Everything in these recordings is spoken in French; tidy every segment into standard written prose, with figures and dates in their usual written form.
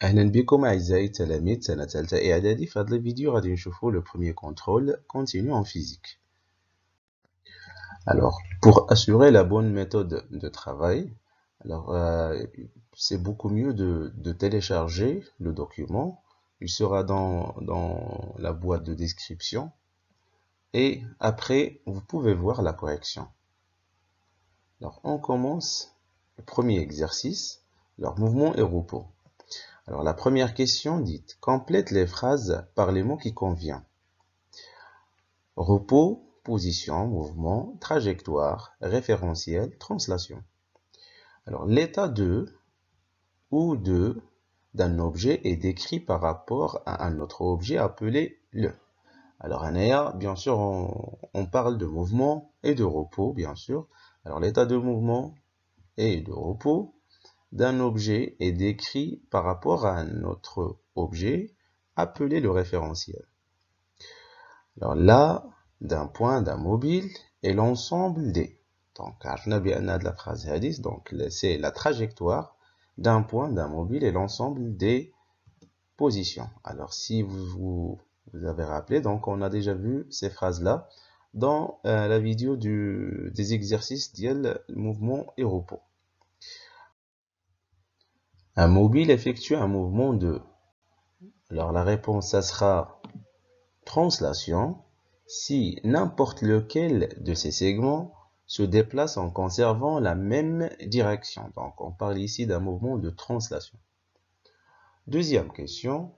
أهلا بكم أعزائي التلاميذ سنة تالتة إعدادي. في هذا الفيديو غادي نشوفوا le premier contrôle continu en physique. Alors, pour assurer la bonne méthode de travail, c'est beaucoup mieux de télécharger le document. Il sera dans la boîte de description. Et après, vous pouvez voir la correction. Alors, on commence le premier exercice, leur mouvement et repos. Alors, la première question dit « Complète les phrases par les mots qui conviennent. Repos, position, mouvement, trajectoire, référentiel, translation. » Alors, l'état de ou de d'un objet est décrit par rapport à un autre objet appelé le. Alors, bien sûr, on parle de mouvement et de repos, bien sûr. Alors, l'état de mouvement et de repos d'un objet est décrit par rapport à un autre objet appelé le référentiel. Alors là, d'un point d'un mobile et l'ensemble des. Donc, la phrase hadith, donc c'est la trajectoire d'un point d'un mobile et l'ensemble des positions. Alors, si vous avez rappelé, donc on a déjà vu ces phrases-là dans la vidéo des exercices d'IEL, mouvement et repos. Un mobile effectue un mouvement de. Alors la réponse, ça sera translation si n'importe lequel de ces segments se déplace en conservant la même direction. Donc on parle ici d'un mouvement de translation. Deuxième question.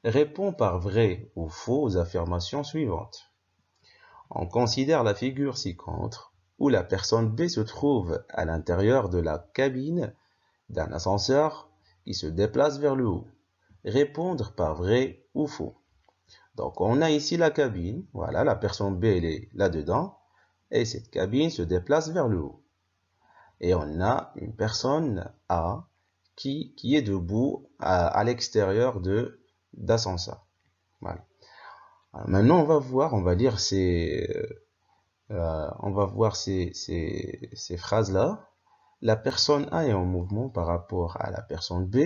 Réponds par vrai ou faux aux affirmations suivantes. On considère la figure ci-contre où la personne B se trouve à l'intérieur de la cabine d'un ascenseur qui se déplace vers le haut. Répondre par vrai ou faux. Donc on a ici la cabine, voilà, la personne B elle est là-dedans, et cette cabine se déplace vers le haut. Et on a une personne A qui est debout à l'extérieur d'ascenseur. Voilà. Alors maintenant on va voir, on va lire ces phrases-là. La personne A est en mouvement par rapport à la personne B.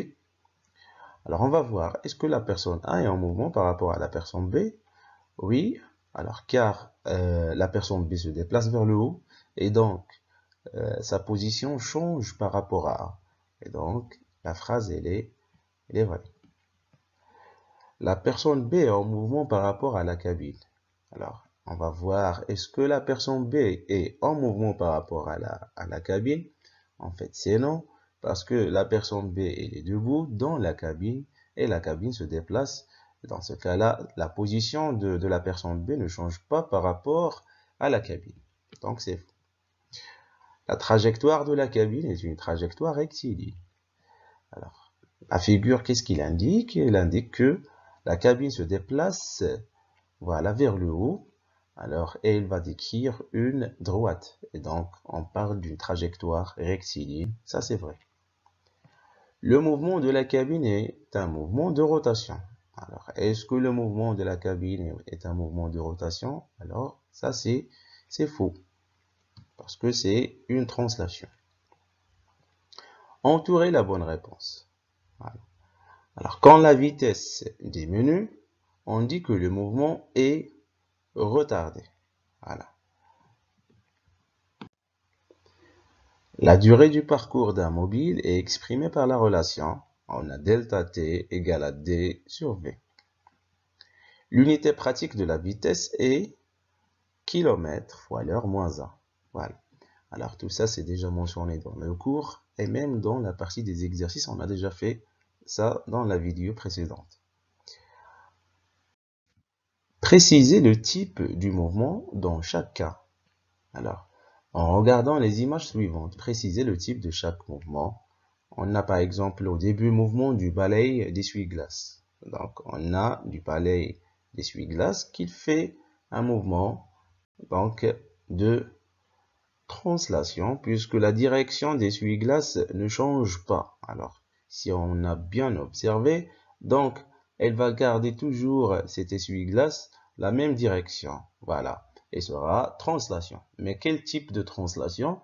Alors, on va voir, est-ce que la personne A est en mouvement par rapport à la personne B? Oui, alors car la personne B se déplace vers le haut et donc sa position change par rapport à A. Et donc, la phrase, elle est vraie. La personne B est en mouvement par rapport à la cabine. Alors, on va voir, est-ce que la personne B est en mouvement par rapport à la cabine? En fait, c'est non, parce que la personne B elle est debout dans la cabine et la cabine se déplace. Dans ce cas-là, la position de la personne B ne change pas par rapport à la cabine. Donc, c'est faux. La trajectoire de la cabine est une trajectoire rectiligne. Alors, la figure, qu'est-ce qu'il indique? Il indique que la cabine se déplace, voilà, vers le haut. Alors, et il va décrire une droite. Et donc, on parle d'une trajectoire rectiligne. Ça, c'est vrai. Le mouvement de la cabine est un mouvement de rotation. Alors, est-ce que le mouvement de la cabine est un mouvement de rotation? Alors, ça, c'est faux. Parce que c'est une translation. Entourer la bonne réponse. Voilà. Alors, quand la vitesse diminue, on dit que le mouvement est retardé. Voilà. La durée du parcours d'un mobile est exprimée par la relation. On a delta t égale à d sur v. L'unité pratique de la vitesse est km fois l'heure moins 1. Voilà. Alors tout ça, c'est déjà mentionné dans le cours et même dans la partie des exercices, on a déjà fait ça dans la vidéo précédente. Préciser le type du mouvement dans chaque cas. Alors, en regardant les images suivantes, préciser le type de chaque mouvement. On a par exemple au début mouvement du balai d'essuie-glace. Donc on a du balai d'essuie-glace qui fait un mouvement donc de translation puisque la direction d'essuie-glace ne change pas. Alors si on a bien observé, donc elle va garder toujours cet essuie-glace la même direction. Voilà. Et sera translation. Mais quel type de translation?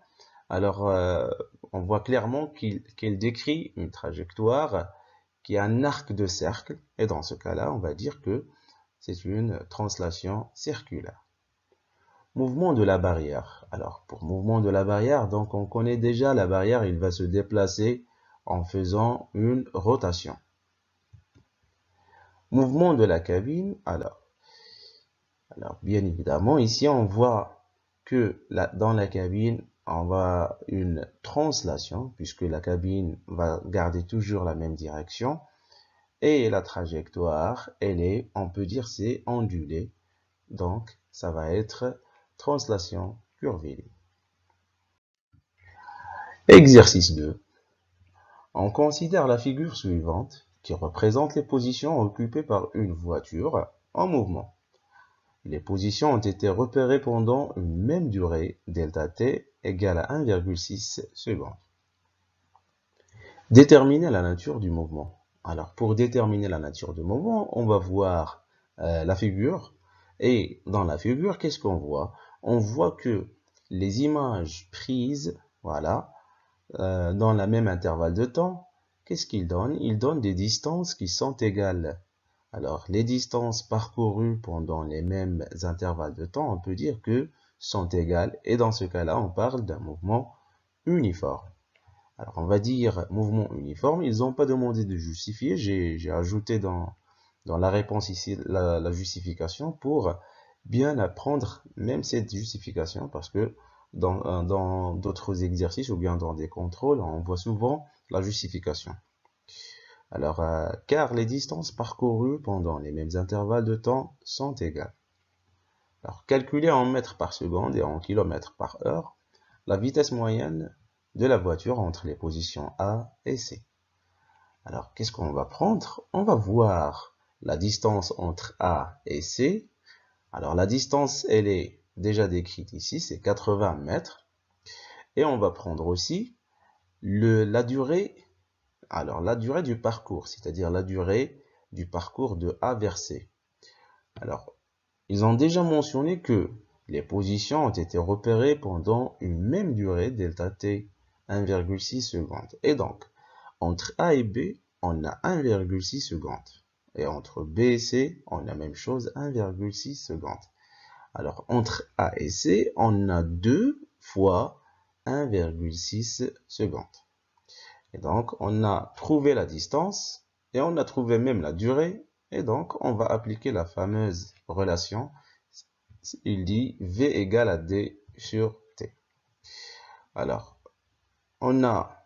Alors, on voit clairement qu'il décrit une trajectoire qui a un arc de cercle. Et dans ce cas-là, on va dire que c'est une translation circulaire. Mouvement de la barrière. Alors, pour mouvement de la barrière, donc on connaît déjà la barrière, il va se déplacer en faisant une rotation. Mouvement de la cabine. Alors bien évidemment, ici on voit que dans la cabine, on va une translation, puisque la cabine va garder toujours la même direction. Et la trajectoire, elle est, on peut dire, c'est ondulé. Donc, ça va être translation curviligne. Exercice 2. On considère la figure suivante qui représente les positions occupées par une voiture en mouvement. Les positions ont été repérées pendant une même durée, delta t égale à 1,6 secondes. Déterminer la nature du mouvement. Alors, pour déterminer la nature du mouvement, on va voir la figure. Et dans la figure, qu'est-ce qu'on voit? On voit que les images prises, voilà, dans le même intervalle de temps, qu'est-ce qu'ils donnent? Ils donnent des distances qui sont égales. Alors, les distances parcourues pendant les mêmes intervalles de temps, on peut dire que sont égales. Et dans ce cas-là, on parle d'un mouvement uniforme. Alors, on va dire mouvement uniforme. Ils n'ont pas demandé de justifier. J'ai ajouté dans la réponse ici la justification pour bien apprendre même cette justification, parce que dans d'autres exercices ou bien dans des contrôles, on voit souvent la justification. Alors, car les distances parcourues pendant les mêmes intervalles de temps sont égales. Alors, calculée en mètres par seconde et en kilomètres par heure, la vitesse moyenne de la voiture entre les positions A et C. Alors, qu'est-ce qu'on va prendre? On va voir la distance entre A et C. Alors, la distance, elle est déjà décrite ici, c'est 80 mètres. Et on va prendre aussi la durée. Alors, la durée du parcours, c'est-à-dire la durée du parcours de A vers C. Alors, ils ont déjà mentionné que les positions ont été repérées pendant une même durée, delta t, 1,6 secondes. Et donc, entre A et B, on a 1,6 secondes. Et entre B et C, on a la même chose, 1,6 secondes. Alors, entre A et C, on a 2 fois 1,6 secondes. Et donc, on a trouvé la distance et on a trouvé même la durée. Et donc, on va appliquer la fameuse relation. Il dit V égale à D sur T. Alors, on a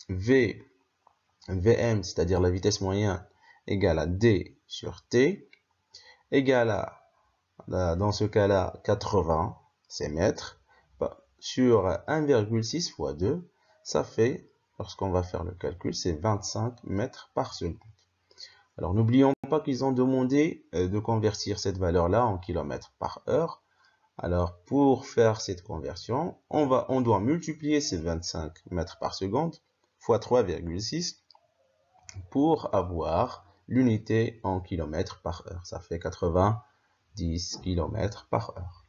Vm, c'est-à-dire la vitesse moyenne, égale à D sur T, égale à, dans ce cas-là, 80, c'est mètres, sur 1,6 fois 2, ça fait, lorsqu'on va faire le calcul, c'est 25 mètres par seconde. Alors, n'oublions pas qu'ils ont demandé de convertir cette valeur-là en kilomètres par heure. Alors, pour faire cette conversion, on doit multiplier ces 25 mètres par seconde fois 3,6 pour avoir l'unité en kilomètres par heure. Ça fait 90 km par heure.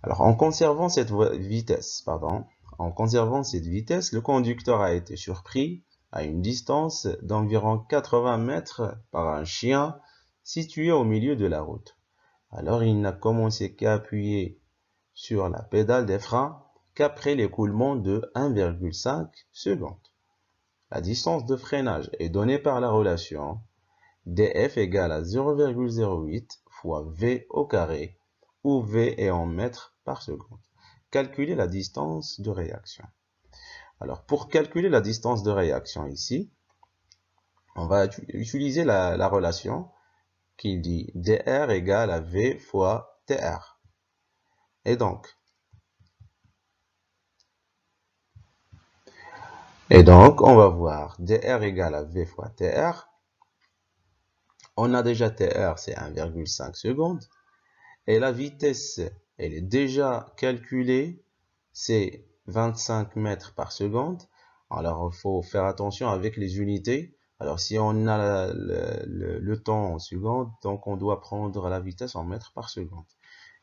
Alors, en conservant cette vitesse, le conducteur a été surpris à une distance d'environ 80 mètres par un chien situé au milieu de la route. Alors, il n'a commencé qu'à appuyer sur la pédale des freins qu'après l'écoulement de 1,5 secondes. La distance de freinage est donnée par la relation df égale à 0,08 fois v au carré, où v est en mètres par seconde. Calculer la distance de réaction. Alors, pour calculer la distance de réaction ici, on va utiliser la relation qui dit dr égale à v fois tr. Et donc, on va voir dr égale à v fois tr. On a déjà tr, c'est 1,5 secondes. Et la vitesse, elle est déjà calculée, c'est 25 mètres par seconde. Alors, il faut faire attention avec les unités. Alors, si on a le temps en secondes, donc on doit prendre la vitesse en mètres par seconde.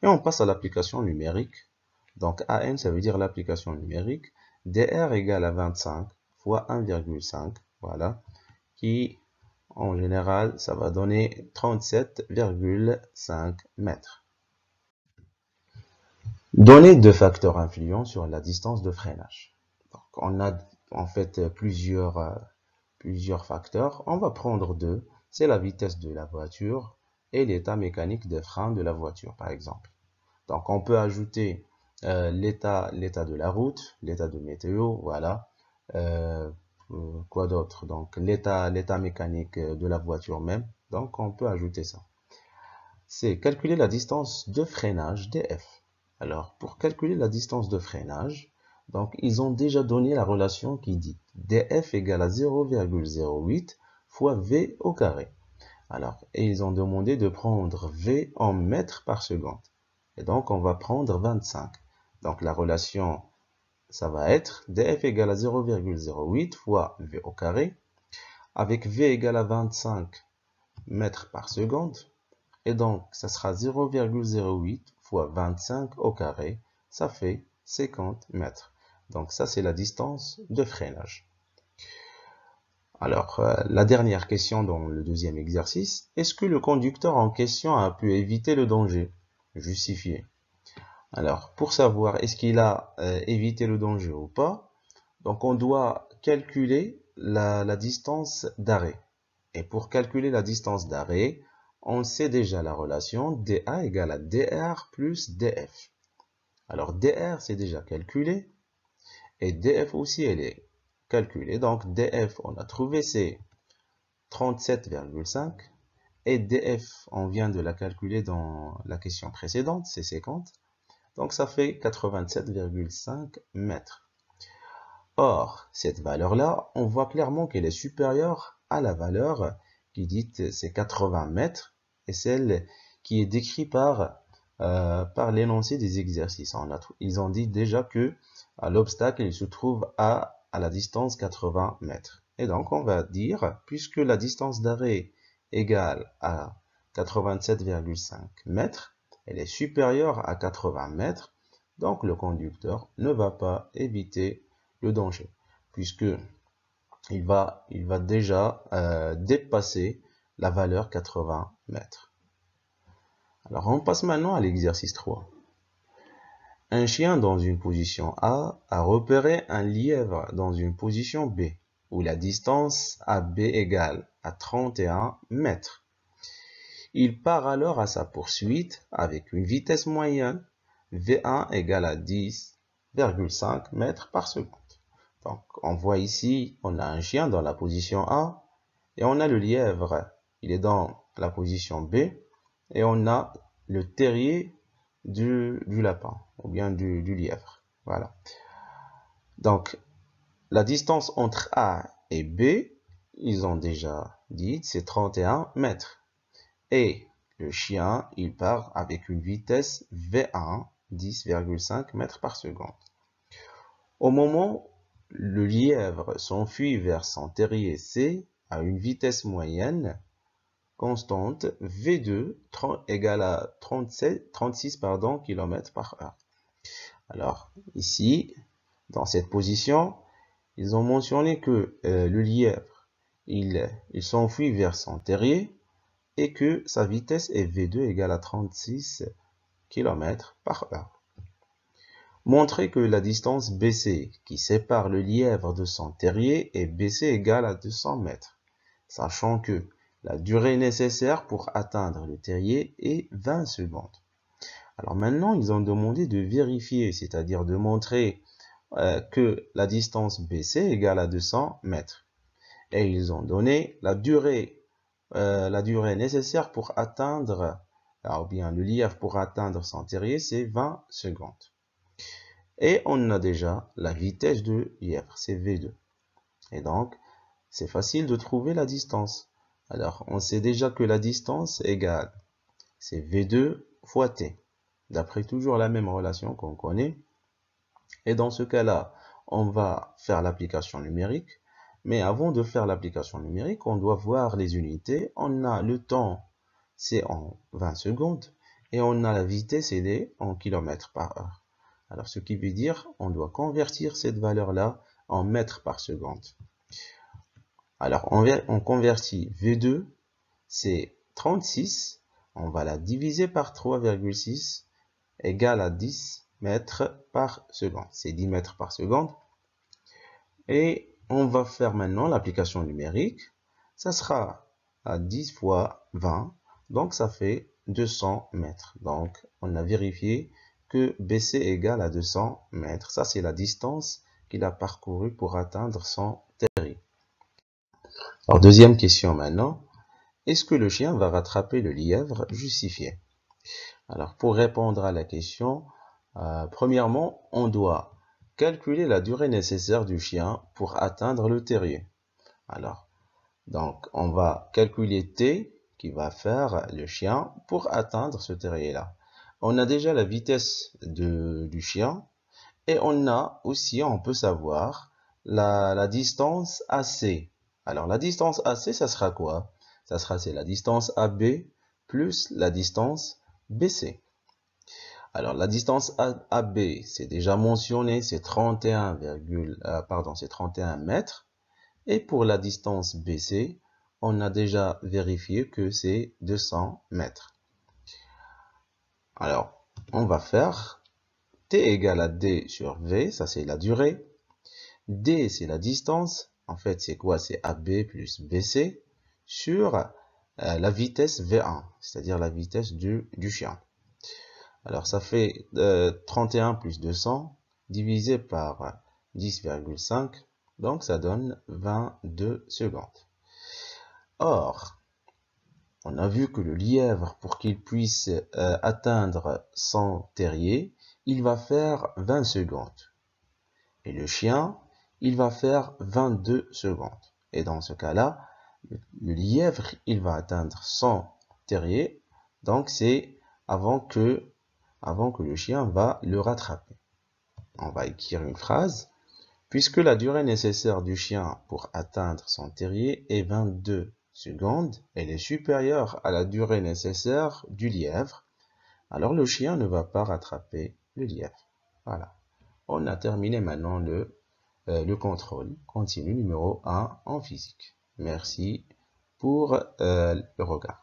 Et on passe à l'application numérique Donc AN, ça veut dire l'application numérique. DR égale à 25 fois 1,5, voilà, qui en général, ça va donner 37,5 mètres. Données de facteurs influents sur la distance de freinage. Donc, on a en fait plusieurs facteurs. On va prendre deux. C'est la vitesse de la voiture et l'état mécanique des freins de la voiture, par exemple. Donc, on peut ajouter l'état de la route, l'état de météo, voilà. Quoi d'autre? Donc, l'état mécanique de la voiture même. Donc, on peut ajouter ça. C'est calculer la distance de freinage, DF. Alors, pour calculer la distance de freinage, donc, ils ont déjà donné la relation qui dit DF égale à 0,08 fois V au carré. Alors, et ils ont demandé de prendre V en mètres par seconde. Et donc, on va prendre 25. Donc, la relation, ça va être DF égale à 0,08 fois V au carré, avec V égale à 25 mètres par seconde. Et donc, ça sera 0,08 fois 25 au carré, ça fait 50 mètres. Donc, ça, c'est la distance de freinage. Alors, la dernière question dans le deuxième exercice, est-ce que le conducteur en question a pu éviter le danger? Justifié. Alors, pour savoir est-ce qu'il a évité le danger ou pas, donc on doit calculer la distance d'arrêt. Et pour calculer la distance d'arrêt, on sait déjà la relation dA égale à dR plus dF. Alors, dR, c'est déjà calculé, et dF aussi, elle est calculée. Donc, dF, on a trouvé, c'est 37,5. Et dF, on vient de la calculer dans la question précédente, c'est 50. Donc, ça fait 87,5 mètres. Or, cette valeur-là, on voit clairement qu'elle est supérieure à la valeur qui dit c'est 80 mètres et celle qui est décrite par l'énoncé des exercices. Ils ont dit déjà que l'obstacle il se trouve à la distance 80 mètres. Et donc, on va dire, puisque la distance d'arrêt égale à 87,5 mètres, elle est supérieure à 80 mètres, donc le conducteur ne va pas éviter le danger, puisque il va déjà dépasser la valeur 80 mètres. Alors, on passe maintenant à l'exercice 3. Un chien dans une position A a repéré un lièvre dans une position B, où la distance AB égale à 31 mètres. Il part alors à sa poursuite avec une vitesse moyenne V1 égale à 10,5 mètres par seconde. Donc, on voit ici, on a un chien dans la position A et on a le lièvre, il est dans la position B et on a le terrier du lapin ou bien du lièvre. Voilà. Donc, la distance entre A et B, ils ont déjà dit, c'est 31 mètres. Et le chien, il part avec une vitesse V1, 10,5 mètres par seconde. Au moment le lièvre s'enfuit vers son terrier C à une vitesse moyenne constante V2 égale à 36 km par heure. Alors ici, dans cette position, ils ont mentionné que le lièvre, il s'enfuit vers son terrier et que sa vitesse est V2 égale à 36 km par heure. Montrer que la distance BC qui sépare le lièvre de son terrier est BC égale à 200 mètres, sachant que la durée nécessaire pour atteindre le terrier est 20 secondes. Alors maintenant, ils ont demandé de vérifier, c'est-à-dire de montrer que la distance BC égale à 200 mètres. Et ils ont donné la durée nécessaire pour atteindre, ou bien le lièvre pour atteindre son terrier, c'est 20 secondes. Et on a déjà la vitesse de lièvre, c'est V2. Et donc, c'est facile de trouver la distance. Alors, on sait déjà que la distance égale, c'est V2 fois T. D'après toujours la même relation qu'on connaît. Et dans ce cas-là, on va faire l'application numérique. Mais avant de faire l'application numérique, on doit voir les unités. On a le temps, c'est en 20 secondes. Et on a la vitesse, elle est en km par heure. Alors, ce qui veut dire, on doit convertir cette valeur-là en mètres par seconde. Alors, on convertit V2, c'est 36. On va la diviser par 3,6 égale à 10 mètres par seconde. C'est 10 mètres par seconde. Et on va faire maintenant l'application numérique. Ça sera à 10 fois 20. Donc, ça fait 200 mètres. Donc, on a vérifié que BC égale à 200 mètres. Ça, c'est la distance qu'il a parcourue pour atteindre son terrier. Alors, deuxième question maintenant. Est-ce que le chien va rattraper le lièvre? Justifié. Alors, pour répondre à la question, premièrement, on doit calculer la durée nécessaire du chien pour atteindre le terrier. Alors, donc, on va calculer T qui va faire le chien pour atteindre ce terrier-là. On a déjà la vitesse du chien et on peut savoir la distance AC. Alors, la distance AC, ça sera quoi? C'est la distance AB plus la distance BC. Alors, la distance AB, c'est déjà mentionné, c'est 31 mètres. Et pour la distance BC, on a déjà vérifié que c'est 200 mètres. Alors, on va faire T égale à D sur V, ça c'est la durée. D, c'est la distance. En fait, c'est quoi? C'est AB plus BC sur la vitesse V1, c'est-à-dire la vitesse du chien. Alors, ça fait 31 plus 200 divisé par 10,5. Donc, ça donne 22 secondes. Or, on a vu que le lièvre, pour qu'il puisse atteindre son terrier, il va faire 20 secondes. Et le chien, il va faire 22 secondes. Et dans ce cas-là, le lièvre, il va atteindre son terrier. Donc, c'est avant que le chien va le rattraper. On va écrire une phrase. Puisque la durée nécessaire du chien pour atteindre son terrier est 22 secondes, elle est supérieure à la durée nécessaire du lièvre, alors le chien ne va pas rattraper le lièvre. Voilà. On a terminé maintenant le contrôle continu numéro 1 en physique. Merci pour le regard.